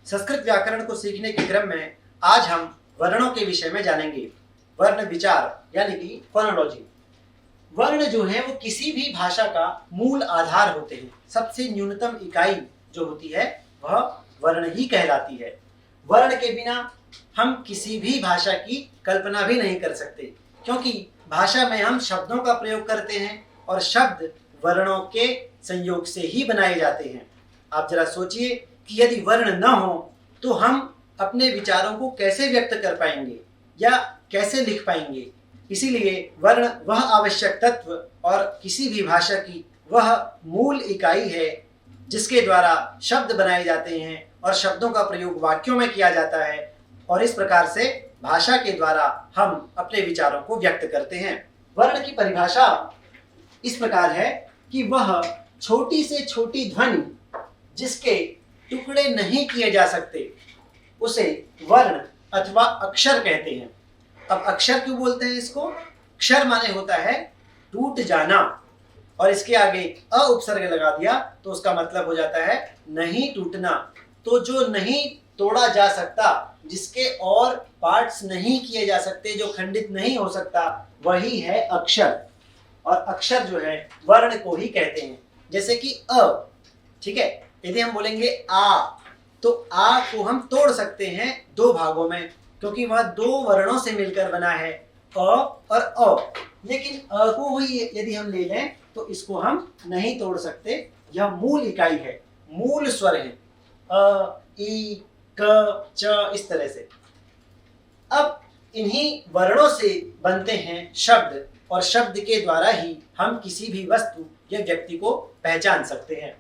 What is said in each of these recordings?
संस्कृत व्याकरण को सीखने के क्रम में आज हम वर्णों के विषय में जानेंगे। वर्ण विचार यानी कि फोनोलॉजी। वर्ण जो है वो किसी भी भाषा का मूल आधार होते हैं। सबसे न्यूनतम इकाई जो होती है वह वर्ण ही कहलाती है। वर्ण के बिना हम किसी भी भाषा की कल्पना भी नहीं कर सकते, क्योंकि भाषा में हम शब्दों का प्रयोग करते हैं और शब्द वर्णों के संयोग से ही बनाए जाते हैं। आप जरा सोचिए कि यदि वर्ण न हो तो हम अपने विचारों को कैसे व्यक्त कर पाएंगे या कैसे लिख पाएंगे। इसीलिए वर्ण वह आवश्यक तत्व और किसी भी भाषा की वह मूल इकाई है जिसके द्वारा शब्द बनाए जाते हैं और शब्दों का प्रयोग वाक्यों में किया जाता है, और इस प्रकार से भाषा के द्वारा हम अपने विचारों को व्यक्त करते हैं। वर्ण की परिभाषा इस प्रकार है कि वह छोटी से छोटी ध्वनि जिसके टुकड़े नहीं किए जा सकते उसे वर्ण अथवा अक्षर कहते हैं। अब अक्षर क्यों बोलते हैं इसको? अक्षर माने होता है टूट जाना, और इसके आगे अ उपसर्ग लगा दिया तो उसका मतलब हो जाता है नहीं टूटना। तो जो नहीं तोड़ा जा सकता, जिसके और पार्ट्स नहीं किए जा सकते, जो खंडित नहीं हो सकता, वही है अक्षर। और अक्षर जो है वर्ण को ही कहते हैं। जैसे कि अ, ठीक है, यदि हम बोलेंगे आ, तो आ को हम तोड़ सकते हैं दो भागों में, क्योंकि वह दो वर्णों से मिलकर बना है, अ और अ। लेकिन अ को ही यदि हम ले लें तो इसको हम नहीं तोड़ सकते। यह मूल इकाई है, मूल स्वर है, अ, ई, क, च, इस तरह से। अब इन्हीं वर्णों से बनते हैं शब्द, और शब्द के द्वारा ही हम किसी भी वस्तु या व्यक्ति को पहचान सकते हैं।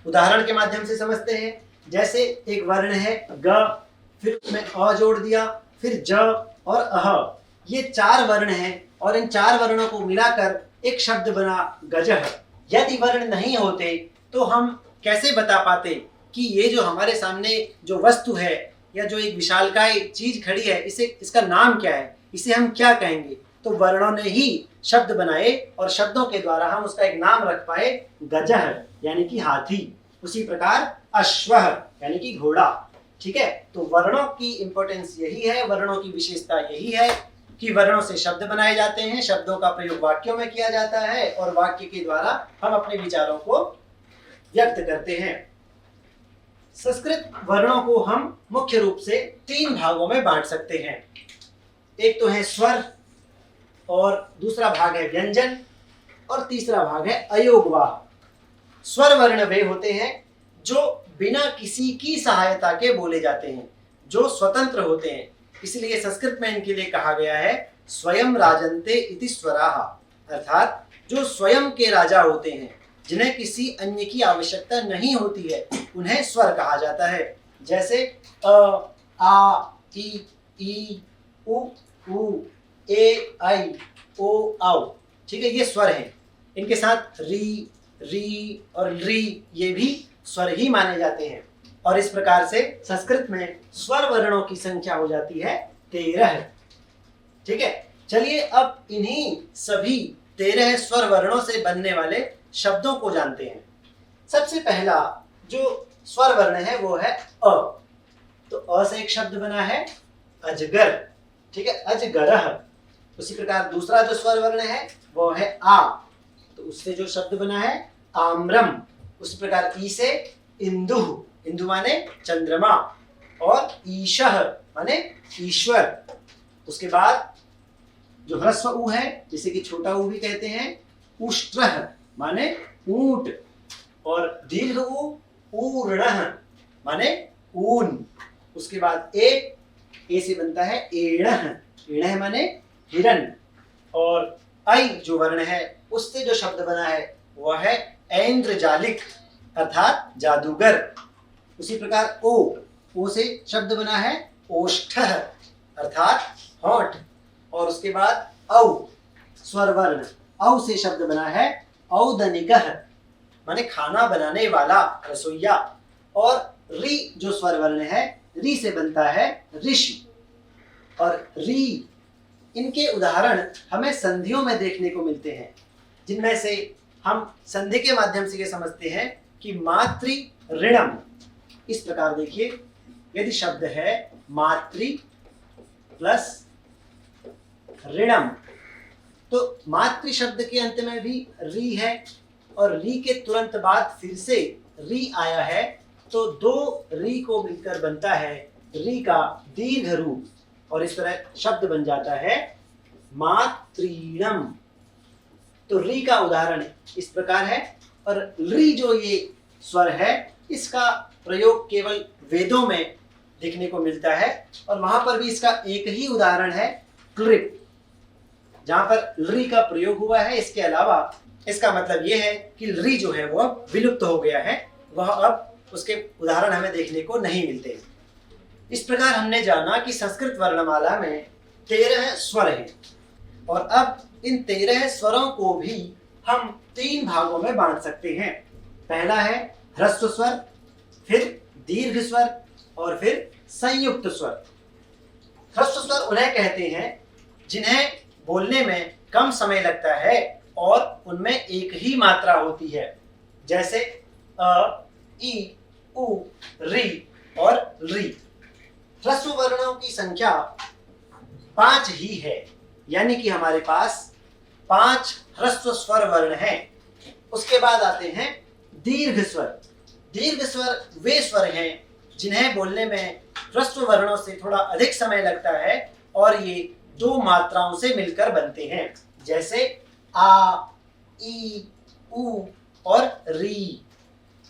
उदाहरण के माध्यम से समझते हैं। जैसे एक वर्ण है ग, फिर उसमें अ जोड़ दिया, फिर ज और अह। ये चार वर्ण हैं और इन चार वर्णों को मिलाकर एक शब्द बना गजः। यदि वर्ण नहीं होते तो हम कैसे बता पाते कि ये जो हमारे सामने जो वस्तु है या जो एक विशालकाय चीज खड़ी है, इसका नाम क्या है, इसे हम क्या कहेंगे? तो वर्णों ने ही शब्द बनाए और शब्दों के द्वारा हम उसका एक नाम रख पाए, गजः यानी कि हाथी। उसी प्रकार अश्वः यानी कि घोड़ा। ठीक है, तो वर्णों की इंपॉर्टेंस यही है, वर्णों की विशेषता यही है कि वर्णों से शब्द बनाए जाते हैं, शब्दों का प्रयोग वाक्यों में किया जाता है और वाक्य के द्वारा हम अपने विचारों को व्यक्त करते हैं। संस्कृत वर्णों को हम मुख्य रूप से तीन भागों में बांट सकते हैं। एक तो है स्वर, और दूसरा भाग है व्यंजन, और तीसरा भाग है अयोगवाह। स्वर वर्ण वे होते हैं जो बिना किसी की सहायता के बोले जाते हैं, जो स्वतंत्र होते हैं। इसलिए संस्कृत में इनके लिए कहा गया है स्वयं राजन्ते इति स्वराः, अर्थात जो स्वयं के राजा होते हैं, जिन्हें किसी अन्य की आवश्यकता नहीं होती है, उन्हें स्वर कहा जाता है। जैसे अ, आ, ई, उ, ए, आई, ओ, औ। ठीक है, ये स्वर हैं। इनके साथ री, री और री, ये भी स्वर ही माने जाते हैं। और इस प्रकार से संस्कृत में स्वर वर्णों की संख्या हो जाती है 13। ठीक है, चलिए अब इन्हीं सभी 13 स्वर वर्णों से बनने वाले शब्दों को जानते हैं। सबसे पहला जो स्वर वर्ण है वो है अ। तो अ से एक शब्द बना है अजगर। ठीक है, अजगरः। उसी प्रकार दूसरा जो स्वर वर्ण है वो है आ, तो उससे जो शब्द बना है आम्रम। उसी प्रकार ई से इंदु, इंदु माने चंद्रमा, और ईशः माने ईश्वर। उसके बाद जो ह्रस्व ऊ है, जिसे कि छोटा ऊ भी कहते हैं, उष्ट्रः माने ऊंट, और दीर्घ ऊ ऊर्णः माने ऊन। उसके बाद ए से बनता है एणः, एणः माने हिरण, और ऐ जो वर्ण है उससे जो शब्द बना है वह है ऐन्द्रजालिक अर्थात जादूगर। उसी प्रकार ओ से शब्द बना है ओष्ठः अर्थात होंठ, और उसके बाद औ स्वर वर्ण, औ से शब्द बना है औदनिकः माने खाना बनाने वाला, रसोइया, और री जो स्वर वर्ण है, री से बनता है ऋषि। और री, इनके उदाहरण हमें संधियों में देखने को मिलते हैं, जिनमें से हम संधि के माध्यम से ये समझते हैं कि मातृ ऋणम। इस प्रकार देखिए, यदि शब्द है मातृ प्लस ऋणम, तो मातृ शब्द के अंत में भी री है और री के तुरंत बाद फिर से री आया है, तो दो री को मिलकर बनता है री का दीर्घ रूप और इस तरह शब्द बन जाता है मातृणम। तो री का उदाहरण इस प्रकार है। और री जो ये स्वर है इसका प्रयोग केवल वेदों में देखने को मिलता है और वहां पर भी इसका एक ही उदाहरण है क्लिप, जहां पर री का प्रयोग हुआ है। इसके अलावा इसका मतलब यह है कि री जो है वो अब विलुप्त हो गया है, वह अब उसके उदाहरण हमें देखने को नहीं मिलते। इस प्रकार हमने जाना कि संस्कृत वर्णमाला में 13 स्वर हैं और अब इन 13 स्वरों को भी हम 3 भागों में बांट सकते हैं। पहला है ह्रस्व स्वर, फिर दीर्घ स्वर और फिर संयुक्त स्वर। ह्रस्व स्वर उन्हें कहते हैं जिन्हें बोलने में कम समय लगता है और उनमें एक ही मात्रा होती है, जैसे अ, ई, उ, री और री। ह्रस्व वर्णों की संख्या 5 ही है, यानी कि हमारे पास 5 ह्रस्व स्वर वर्ण हैं। उसके बाद आते हैं दीर्घ स्वर। दीर्घ स्वर वे स्वर हैं जिन्हें बोलने में ह्रस्व वर्णों से थोड़ा अधिक समय लगता है और ये 2 मात्राओं से मिलकर बनते हैं, जैसे आ, ई, उ और री।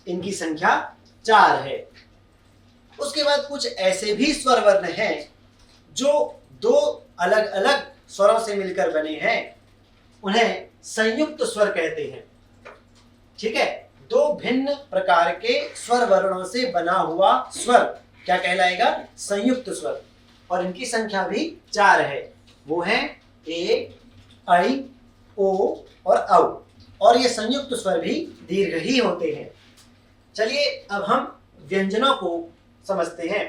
इनकी संख्या 4 है। उसके बाद कुछ ऐसे भी स्वर वर्ण हैं जो 2 अलग अलग स्वरों से मिलकर बने हैं, उन्हें संयुक्त स्वर कहते हैं। ठीक है, 2 भिन्न प्रकार के स्वर वर्णों से बना हुआ स्वर क्या कहलाएगा? संयुक्त स्वर। और इनकी संख्या भी 4 है। वो है ए, ऐ, ओ और औ। और ये संयुक्त स्वर भी दीर्घ ही होते हैं। चलिए अब हम व्यंजनों को समझते हैं।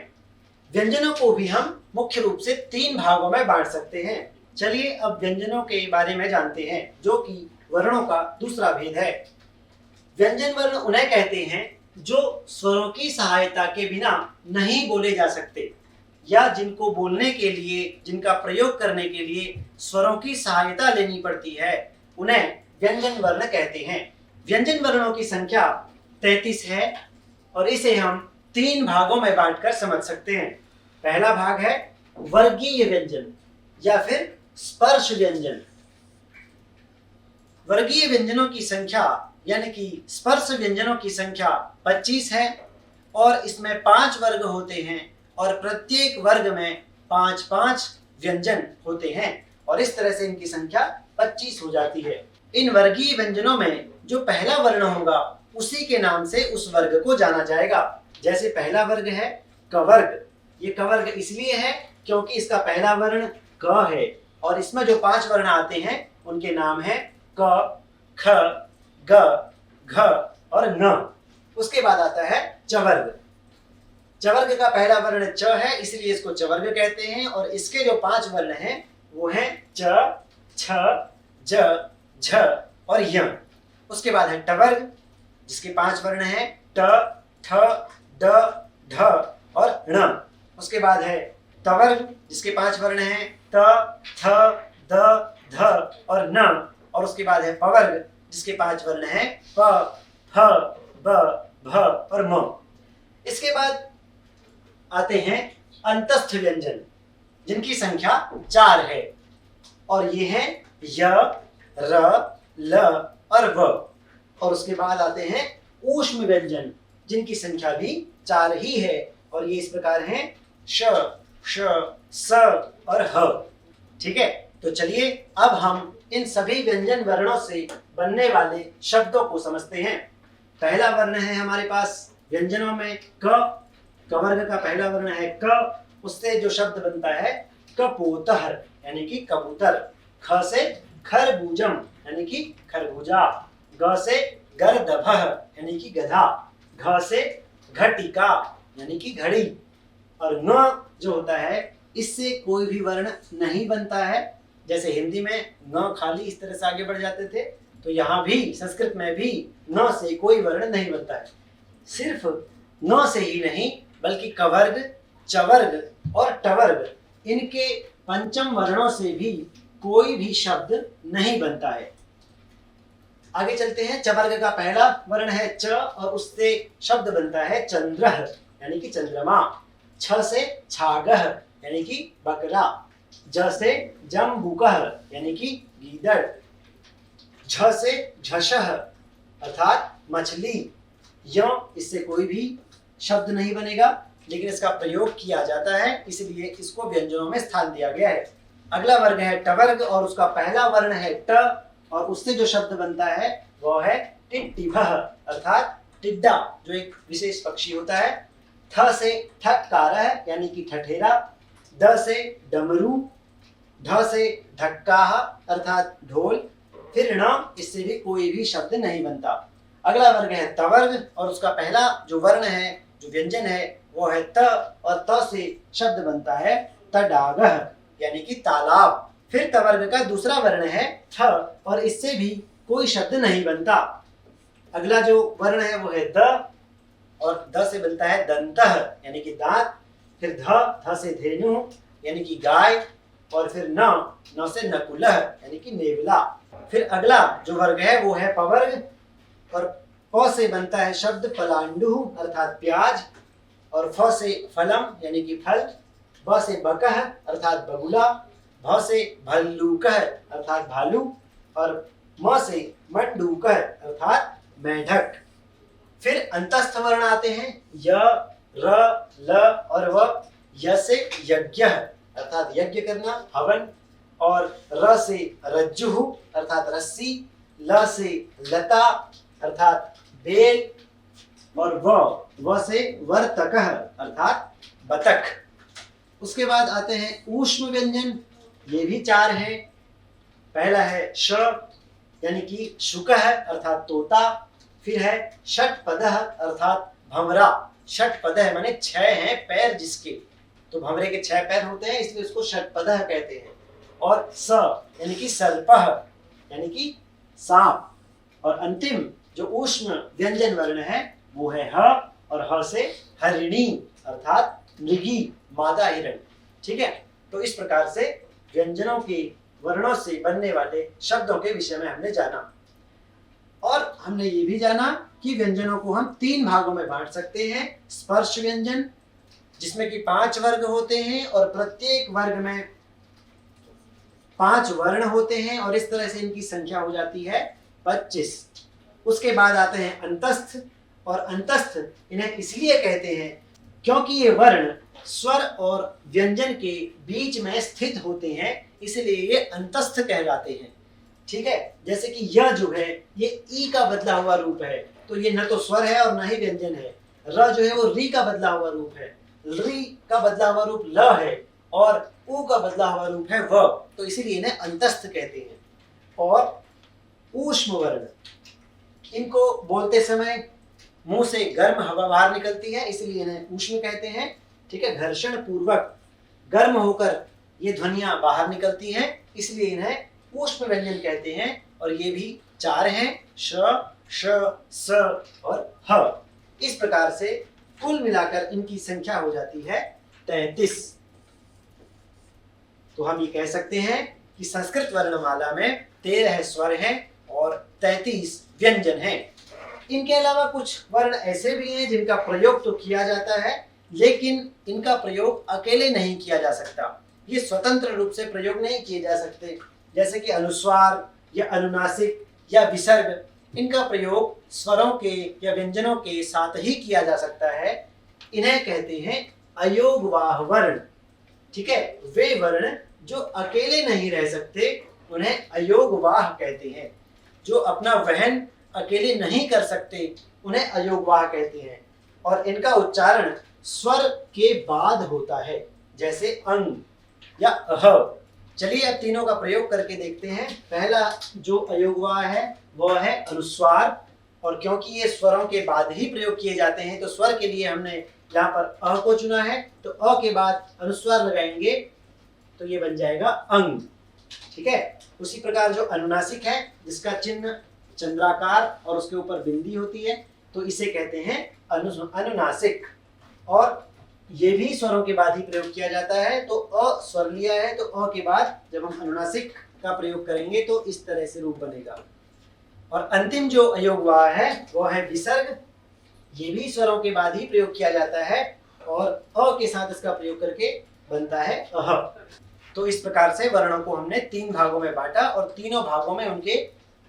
व्यंजनों को भी हम मुख्य रूप से 3 भागों में बांट सकते हैं। चलिए अब व्यंजनों के बारे में जानते हैं, जो कि वर्णों का दूसरा भेद है। व्यंजन वर्ण उन्हें कहते हैं जो स्वरों की सहायता के बिना नहीं बोले जा सकते, या जिनको बोलने के लिए, जिनका प्रयोग करने के लिए स्वरों की सहायता लेनी पड़ती है, उन्हें व्यंजन वर्ण कहते हैं। व्यंजन वर्णों की संख्या 33 है और इसे हम 3 भागों में बांटकर समझ सकते हैं। पहला भाग है वर्गीय व्यंजन या फिर स्पर्श व्यंजन। वर्गीय व्यंजनों की संख्या यानी कि स्पर्श व्यंजनों की संख्या 25 है और इसमें 5 वर्ग होते हैं और प्रत्येक वर्ग में 5-5 व्यंजन होते हैं और इस तरह से इनकी संख्या 25 हो जाती है। इन वर्गीय व्यंजनों में जो पहला वर्ण होगा उसी के नाम से उस वर्ग को जाना जाएगा। जैसे पहला वर्ग है कवर्ग। ये कवर्ग इसलिए है क्योंकि इसका पहला वर्ण क है और इसमें जो 5 वर्ण आते हैं उनके नाम है क, ख, ग, घ और न। उसके बाद आता है चवर्ग। चवर्ग का पहला वर्ण च है, इसलिए इसको चवर्ग कहते हैं और इसके जो 5 वर्ण हैं वो हैं च, छ, ज, झ और य। उसके बाद है टवर्ग जिसके 5 वर्ण हैं ट, ठ, ड, ढ और ण। उसके बाद है तवर्ग जिसके 5 वर्ण हैं त, थ, द, ध और न। और उसके बाद है पवर्ग जिसके 5 वर्ण हैं प, फ, ब, भ और म। इसके बाद आते हैं अंतस्थ व्यंजन जिनकी संख्या 4 है और ये हैं य, र, ल और व। और उसके बाद आते हैं ऊष्म व्यंजन जिनकी संख्या भी 4 ही है और ये इस प्रकार हैं श, श, स और ह। ठीक है, तो चलिए अब हम इन सभी व्यंजन वर्णों से बनने वाले शब्दों को समझते हैं। पहला वर्ण है हमारे पास व्यंजनों में क। कवर्ग का पहला वर्ण है क, उससे जो शब्द बनता है कपोतहर यानी कि कबूतर। ख से खरबूजम यानी कि खरबूजा। ग से गर्दभः यानी कि गधा। घ से घटिका यानी कि घड़ी। और न जो होता है इससे कोई भी वर्ण नहीं बनता है। जैसे हिंदी में न खाली इस तरह से आगे बढ़ जाते थे, तो यहाँ भी संस्कृत में भी न से कोई वर्ण नहीं बनता है। सिर्फ न से ही नहीं बल्कि कवर्ग, चवर्ग और टवर्ग इनके पंचम वर्णों से भी कोई भी शब्द नहीं बनता है। आगे चलते हैं। चवर्ग का पहला वर्ण है च और उससे शब्द बनता है चंद्रः यानी कि चंद्रमा। छ से छागः यानी कि बकरा। ज से जम्बुकः यानी कि गीदड़। झ से झषः अर्थात मछली। य इससे कोई भी शब्द नहीं बनेगा, लेकिन इसका प्रयोग किया जाता है, इसलिए इसको व्यंजनों में स्थान दिया गया है। अगला वर्ग है टवर्ग और उसका पहला वर्ण है ट और उससे जो शब्द बनता है वो है टिट्टिभः अर्थात टिड्डा, जो एक विशेष पक्षी होता है। थ से ठटकारः यानी कि ठठेरा। द से डमरू। ढ से ढक्काः अर्थात ढोल। फिर ण इससे भी कोई भी शब्द नहीं बनता। अगला वर्ग है तवर्ग और उसका पहला जो वर्ण है, जो व्यंजन है, वो है त और त से शब्द बनता है तडागः यानी कि तालाब। फिर तवर्ग का दूसरा वर्ण है थ और इससे भी कोई शब्द नहीं बनता। अगला जो वर्ण है वो है द और द से बनता है दंतः यानी कि दांत। फिर ध से धेनु यानी कि गाय और फिर न से नकुलः यानी कि नेवला। फिर अगला जो वर्ग है वो है पवर्ग और प से बनता है शब्द पलांडु अर्थात प्याज और फ से फलम यानी कि फल। ब से बकः अर्थात बगुला। भ से भल्लूकः अर्थात भालू और म से मंडूकः अर्थात मेढक। फिर अंतस्थ वर्ण आते हैं य, र, ल और व। य से यज्ञः अर्थात यज्ञ करना, हवन। और र से रज्जुः अर्थात रस्सी। ल से लता अर्थात बेल और व से वर्तकः अर्थात बतख। उसके बाद आते हैं ऊष्म व्यंजन, ये भी 4 हैं। पहला है श यानी कि शुकः अर्थात तोता। फिर है षट्पदः अर्थात भंवरा। षट्पदः माने 6 हैं पैर जिसके, तो भंवरे के 6 पैर होते हैं इसलिए उसको षट्पदः कहते हैं। और स यानी कि सर्पः यानी कि सांप। और अंतिम जो ऊष्म व्यंजन वर्ण है वो है ह और ह से हरिणी अर्थात मृगी, मादा हिरण। ठीक है, तो इस प्रकार से व्यंजनों के वर्णों से बनने वाले शब्दों के विषय में हमने जाना। और हमने ये भी जाना कि व्यंजनों को हम 3 भागों में बांट सकते हैं। स्पर्श व्यंजन जिसमें कि 5 वर्ग होते हैं और प्रत्येक वर्ग में 5 वर्ण होते हैं और इस तरह से इनकी संख्या हो जाती है 25। उसके बाद आते हैं अंतस्थ और अंतस्थ इन्हें इसलिए कहते हैं क्योंकि ये वर्ण स्वर और व्यंजन के बीच में स्थित होते हैं, इसलिए ये अंतस्थ कहलाते हैं। ठीक है, जैसे कि यह जो है ये ई का बदला हुआ रूप है, तो ये न तो स्वर है और न ही व्यंजन है। र जो है वो री का बदला हुआ रूप है, री का बदला हुआ रूप ल है और ऊ का बदला हुआ रूप है व, तो इसीलिए इन्हें अंतस्थ कहते हैं। और ऊष्म वर्ण, इनको बोलते समय मुंह से गर्म हवा बाहर निकलती है, इसलिए इन्हें ऊष्म कहते हैं। ठीक है, घर्षण पूर्वक गर्म होकर ये ध्वनियां बाहर निकलती हैं, इसलिए इन्हें ऊष्म व्यंजन कहते हैं। और ये भी 4 हैं, श, श, स और ह। इस प्रकार से कुल मिलाकर इनकी संख्या हो जाती है 33। तो हम ये कह सकते हैं कि संस्कृत वर्णमाला में 13 स्वर हैं और 33 व्यंजन हैं। इनके अलावा कुछ वर्ण ऐसे भी हैं जिनका प्रयोग तो किया जाता है, लेकिन इनका प्रयोग अकेले नहीं किया जा सकता। ये स्वतंत्र रूप से प्रयोग नहीं किए जा सकते, जैसे कि अनुस्वार या अनुनासिक या विसर्ग, इनका प्रयोग स्वरों के या व्यंजनों के साथ ही किया जा सकता है। इन्हें कहते हैं अयोगवाह वर्ण। ठीक है, वे वर्ण जो अकेले नहीं रह सकते उन्हें अयोगवाह कहते हैं। जो अपना वहन अकेले नहीं कर सकते उन्हें अयोगवाह कहते हैं। और इनका उच्चारण स्वर के बाद होता है, जैसे अंग या अह। चलिए अब तीनों का प्रयोग करके देखते हैं। पहला जो अयोगवाह है वह है अनुस्वार, और क्योंकि ये स्वरों के बाद ही प्रयोग किए जाते हैं तो स्वर के लिए हमने यहाँ पर अ को चुना है, तो अ के बाद अनुस्वार लगाएंगे तो ये बन जाएगा अंग। ठीक है, उसी प्रकार जो अनुनासिक है जिसका चिन्ह चंद्राकार और उसके ऊपर बिंदी होती है, तो इसे कहते हैं अनुनासिक। और ये भी स्वरों के बाद ही प्रयोग किया जाता है। तो अ स्वर लिया है तो अ के बाद जब हम अनुनासिक का प्रयोग करेंगे तो इस तरह से रूप बनेगा। और अंतिम जो अयोग वाह है वो है विसर्ग। ये भी स्वरों के बाद ही प्रयोग किया जाता है और अ के साथ इसका प्रयोग करके बनता है अह। तो इस प्रकार से वर्णों को हमने 3 भागों में बांटा और तीनों भागों में उनके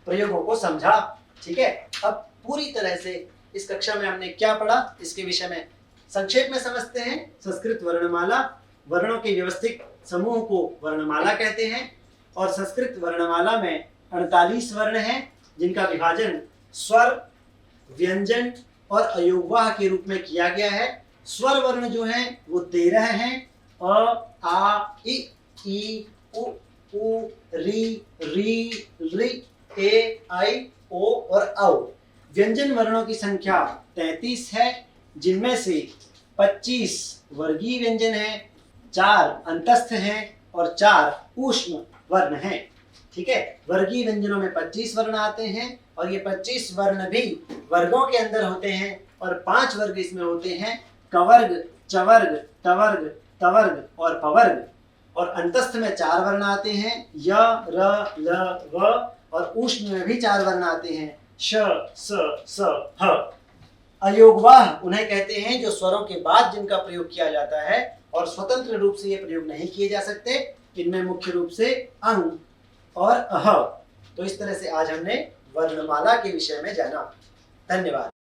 प्रयोगों को समझा। ठीक है, अब पूरी तरह से इस कक्षा में हमने क्या पढ़ा इसके विषय में संक्षेप में समझते हैं। संस्कृत वर्णमाला, वर्णों के व्यवस्थित समूह को वर्णमाला कहते हैं और संस्कृत वर्णमाला में 48 वर्ण हैं जिनका विभाजन स्वर, व्यंजन और अयोगवाह के रूप में किया गया है। स्वर वर्ण जो हैं वो 13 हैं, अ, आ, ई, उ, री, री, ए, आई, ओ और औ। व्यंजन वर्णों की संख्या 33 है जिनमें से 25 वर्गीय व्यंजन हैं, 4 अंतस्थ हैं और 4 ऊष्म वर्ण हैं। ठीक है, वर्गीय व्यंजनों में 25 वर्ण आते हैं और ये 25 वर्ण भी वर्गों के अंदर होते हैं और 5 वर्ग इसमें होते हैं, कवर्ग, चवर्ग, टवर्ग, तवर्ग और पवर्ग। और अंतस्थ में 4 वर्ण आते हैं, य, र, ल, व और ऊष्म में भी 4 वर्ण आते हैं, श, स, स, ह। अयोगवाह उन्हें कहते हैं जो स्वरों के बाद जिनका प्रयोग किया जाता है और स्वतंत्र रूप से ये प्रयोग नहीं किए जा सकते। इनमें मुख्य रूप से अंग और अह। तो इस तरह से आज हमने वर्णमाला के विषय में जाना। धन्यवाद।